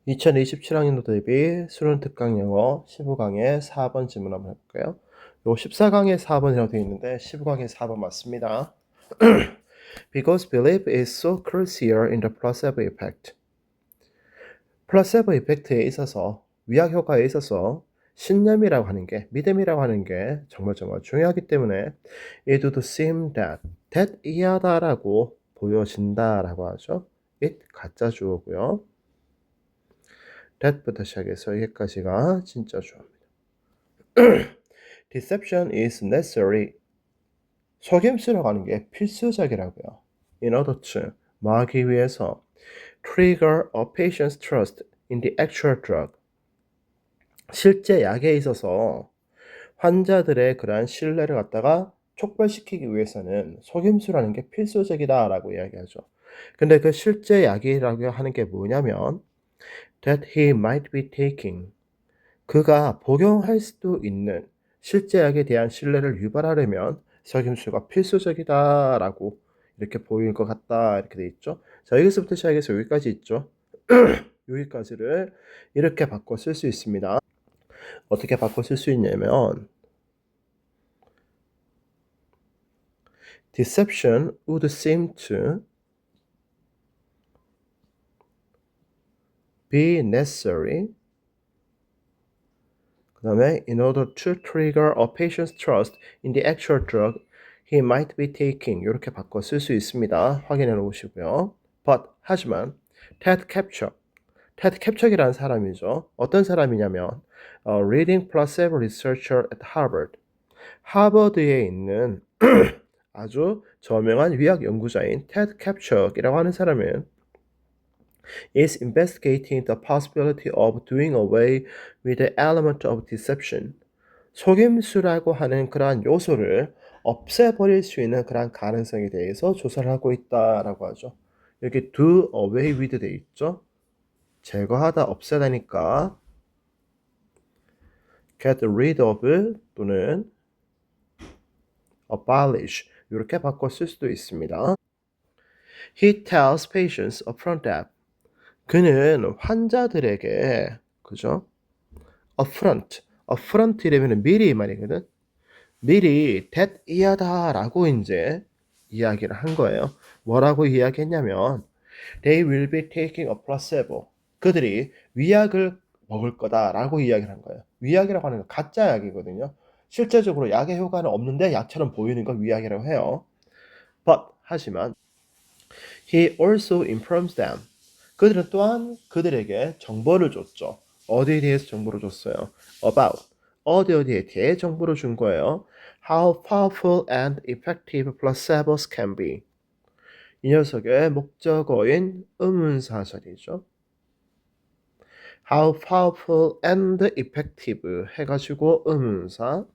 2027학년도 대비 수능 특강 영어 15강의 4번 질문 한번 해볼까요? 요 14강의 4번이라고 되어 있는데 15강의 4번 맞습니다. Because belief is so crucial in the placebo effect. 플라세보 이펙트에 있어서 위약 효과에 있어서 신념이라고 하는 게 믿음이라고 하는 게 정말 중요하기 때문에 it would seem that 이하다라고 보여진다라고 하죠. it 가짜 주어고요. that부터 시작해서 여기까지가 진짜 주어입니다. Deception is necessary. 속임수라고 하는 게 필수적이라고요. In order to 뭐 하기 위해서 trigger a patient's trust in the actual drug. 실제 약에 있어서 환자들의 그러한 신뢰를 갖다가 촉발시키기 위해서는 속임수라는 게 필수적이다라고 이야기하죠. 근데 그 실제 약이라고 하는 게 뭐냐면 that he might be taking 그가 복용할 수도 있는 실제 약에 대한 신뢰를 유발하려면 석임수가 필수적이다라고 이렇게 보일 것 같다 이렇게 돼 있죠. 자, 여기서부터 시작해서 여기까지 있죠. 여기까지를 이렇게 바꿔 쓸 수 있습니다. 어떻게 바꿔 쓸 수 있냐면 deception would seem to be necessary. 그 다음에 in order to trigger a patient's trust in the actual drug he might be taking 이렇게 바꿔 쓸 수 있습니다. 확인해 놓으시고요. But 하지만 Ted Kapchak이라는 사람이죠. 어떤 사람이냐면 leading placebo researcher at Harvard. 하버드에 있는 아주 저명한 위약 연구자인 Ted Kapchak이라고 하는 사람은 is investigating the possibility of doing away with the element of deception. 속임수라고 하는 그러한 요소를 없애버릴 수 있는 그러한 가능성에 대해서 조사를 하고 있다라고 하죠. 여기 do away with 돼 있죠. 제거하다, 없애다니까 get rid of 또는 abolish 이렇게 바꿔 쓸 수도 있습니다. He tells patients upfront that 그는 환자들에게 그죠? upfront 이라면 미리 말이거든. 미리 that 이하다라고 이제 이야기를 한 거예요. 뭐라고 이야기했냐면 they will be taking a placebo. 그들이 위약을 먹을 거다라고 이야기를 한 거예요. 위약이라고 하는 건 가짜 약이거든요. 실제적으로 약의 효과는 없는데 약처럼 보이는 걸 위약이라고 해요. But 하지만 he also informs them. 그들은 또한 그들에게 정보를 줬죠. 어디에 대해서 정보를 줬어요? About. 어디에 대해 정보를 준 거예요? How powerful and effective placebos can be. 이 녀석의 목적어인 의문사절이죠. How powerful and effective 해가지고 의문사,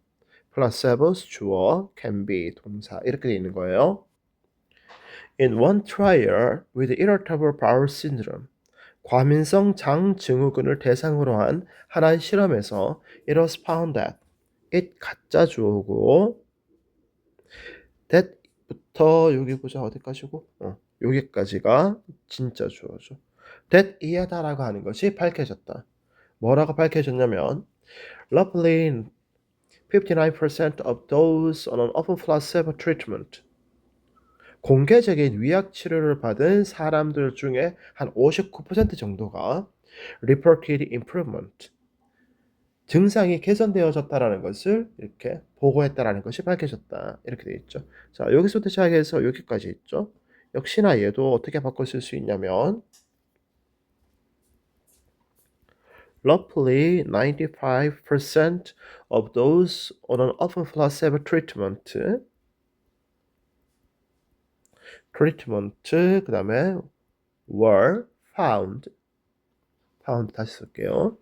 placebos 주어, can be 동사 이렇게 되어 있는 거예요. In one trial with irritable bowel syndrome, 과민성 장 증후군을 대상으로 한 하나의 실험에서 it was found that it 가짜 주어고 that부터 여기 보자 어디까지고 여기까지가 진짜 주어죠. that 이하다라고 하는 것이 밝혀졌다. 뭐라고 밝혀졌냐면 roughly 59% of those on an open placebo treatment 공개적인 위약 치료를 받은 사람들 중에 한 59% 정도가 reported improvement 증상이 개선되어졌다라는 것을 이렇게 보고했다라는 것이 밝혀졌다. 이렇게 되어 있죠. 자, 여기서부터 시작해서 여기까지 있죠. 역시나 얘도 어떻게 바꿔 쓸 수 있냐면 roughly 95% of those on an open placebo treatment 그 다음에 were found 다시 쓸게요.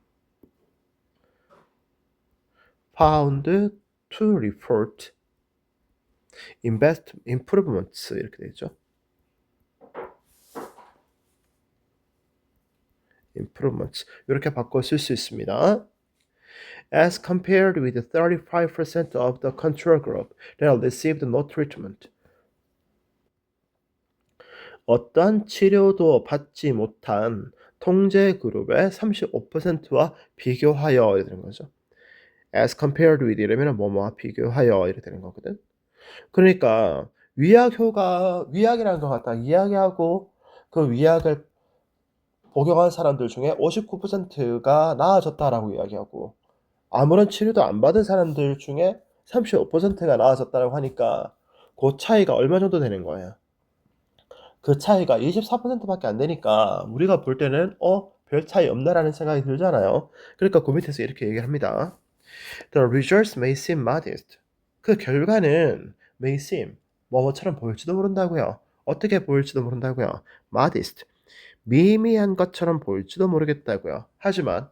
found to report improvements 이렇게 되죠. improvements 이렇게 바꿔 쓸 수 있습니다. As compared with 35% of the control group that received no treatment. 어떠한 치료도 받지 못한 통제 그룹의 35%와 비교하여 이렇게 되는 거죠. as compared with 이러면 뭐뭐와 비교하여 이렇게 되는 거거든. 그러니까 위약이라는 것 갖다 이야기하고 그 위약을 복용한 사람들 중에 59%가 나아졌다라고 이야기하고 아무런 치료도 안 받은 사람들 중에 35%가 나아졌다라고 하니까 그 차이가 얼마 정도 되는 거예요. 그 차이가 24%밖에 안 되니까 우리가 볼 때는 별 차이 없나라는 생각이 들잖아요. 그러니까 그 밑에서 이렇게 얘기를 합니다. The results may seem modest. 그 결과는 may seem 뭐뭐처럼 보일지도 모른다고요. 어떻게 보일지도 모른다고요. modest 미미한 것처럼 보일지도 모르겠다고요. 하지만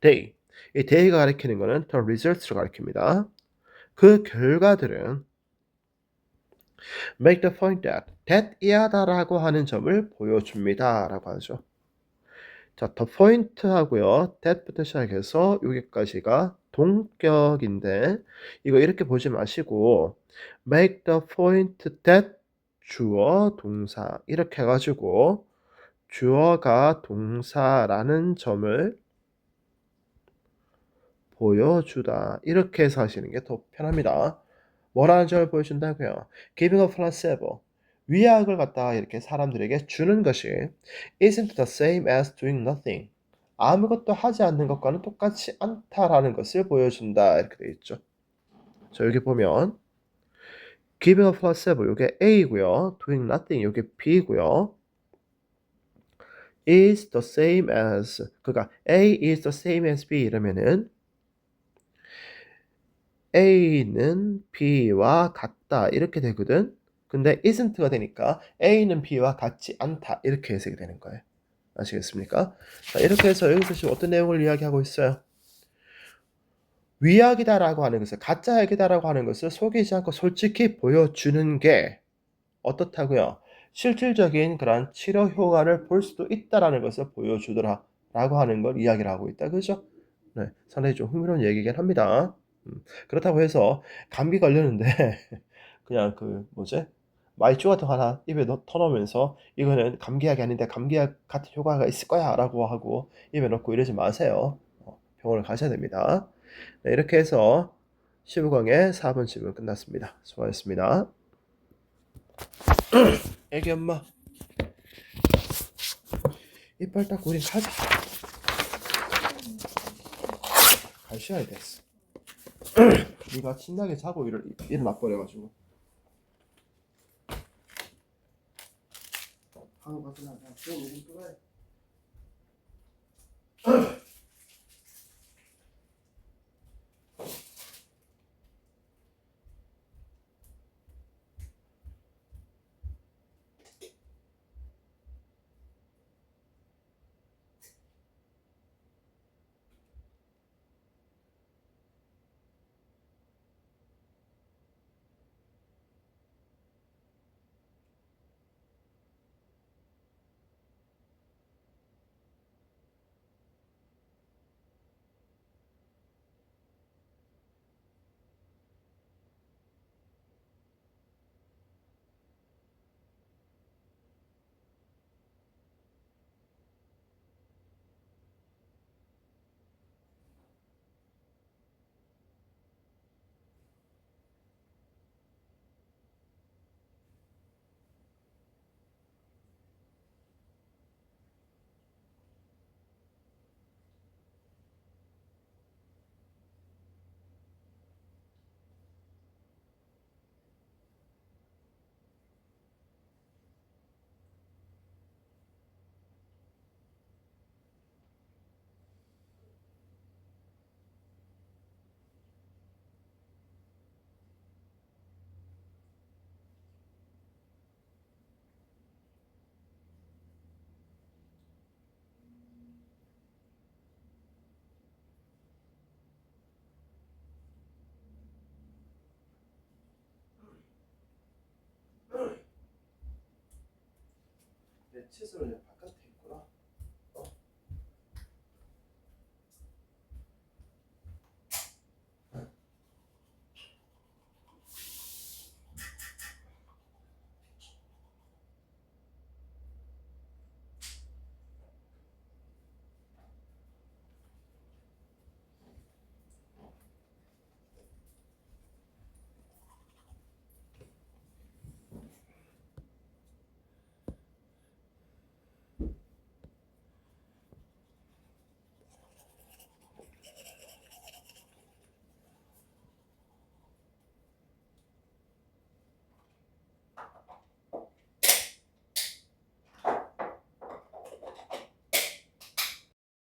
they 이 they가 가리키는 거는 the results를 가리킵니다. 그 결과들은 make the point that 이하다라고 하는 점을 보여줍니다라고 하죠. 자, the point 하고요. that부터 시작해서 여기까지가 동격인데 이거 이렇게 보지 마시고 make the point that 주어 동사 이렇게 해가지고 주어가 동사라는 점을 보여주다 이렇게 해서 하시는 게 더 편합니다. 뭐라는 점을 보여준다고요? Giving a placebo 위약을 갖다가 이렇게 사람들에게 주는 것이 isn't the same as doing nothing 아무것도 하지 않는 것과는 똑같지 않다라는 것을 보여준다 이렇게 되어 있죠. 자 여기 보면 giving a placebo 이게 A고요. doing nothing 이게 B고요. is the same as 그러니까 A is the same as B 이러면은 A는 B와 같다 이렇게 되거든. 근데 isn't가 되니까 A는 B와 같지 않다 이렇게 해석이 되는 거예요. 아시겠습니까? 자, 이렇게 해서 여기서 지금 어떤 내용을 이야기하고 있어요? 위약이다라고 하는 것을 가짜약이다라고 하는 것을 속이지 않고 솔직히 보여주는 게 어떻다고요? 실질적인 그런 치료 효과를 볼 수도 있다라는 것을 보여주더라라고 하는 걸 이야기를 하고 있다. 그죠? 네, 상당히 좀 흥미로운 얘기긴 합니다. 그렇다고 해서 감기 걸렸는데 그냥 그 뭐지? 마이쮸 같은 거 하나 입에 터놓으면서 이거는 감기약이 아닌데 감기약 같은 효과가 있을 거야 라고 하고 입에 넣고 이러지 마세요. 병원을 가셔야 됩니다. 네, 이렇게 해서 15강의 4번 질문 끝났습니다. 수고하셨습니다. 애기 엄마 이빨 닦고 우린 가자. 갈 시간이 됐어. 네가 신나게 자고 일어나 버려가지고. 방금 가서 나 그냥 녹음 끊어야 내 칫솔을 바깥에